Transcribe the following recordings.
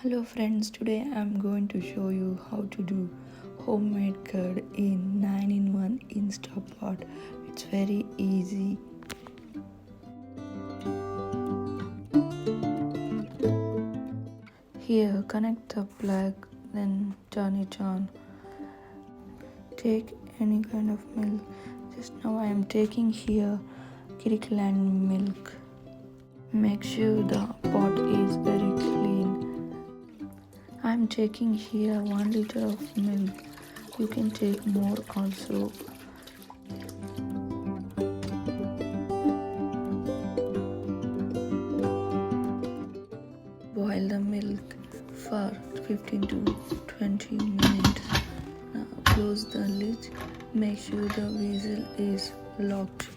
Hello friends, today I'm going to show you how to do homemade curd in 9-in-1 Instant Pot. It's very easy. Here, connect the plug, then turn it on. Take any kind of milk. Just now I am taking here Kirkland milk. Make sure the pot is very clean. I am taking here 1 liter of milk. You can take more also. Boil the milk for 15 to 20 minutes. Now close the lid. Make sure the vessel is locked.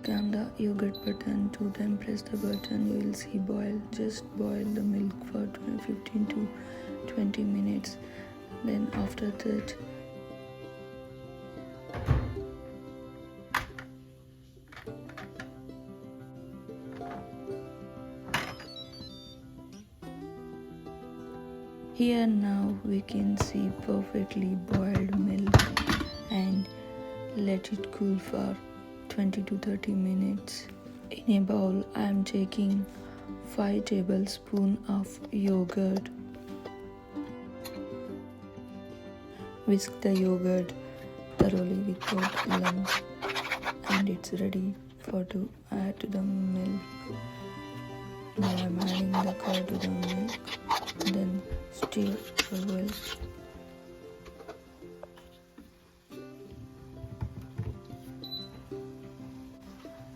On the yogurt button, 2 times press the button, you will see boil. Just boil the milk for 15 to 20 minutes. Then after that, here now we can see perfectly boiled milk, and let it cool for 20 to 30 minutes. In a bowl, I am taking 5 tablespoons of yogurt. Whisk the yogurt thoroughly without lumps, and it's ready to add to the milk. Now I am adding the curd to the milk, then stir well.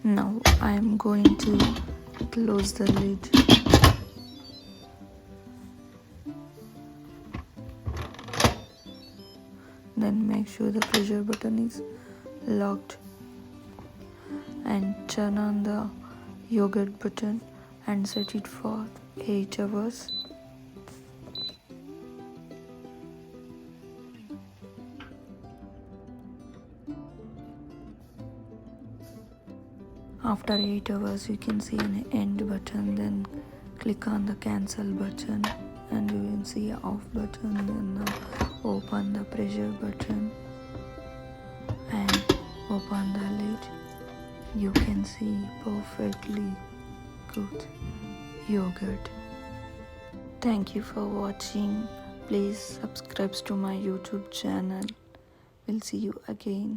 Now I am going to close the lid. Then make sure the pressure button is locked, and turn on the yogurt button and set it for 8 hours. After 8 hours, you can see an end button, then click on the cancel button and you will see off button. Then now open the pressure button and open the lid. You can see perfectly good yogurt. Thank you for watching. Please subscribe to my YouTube channel. We'll see you again.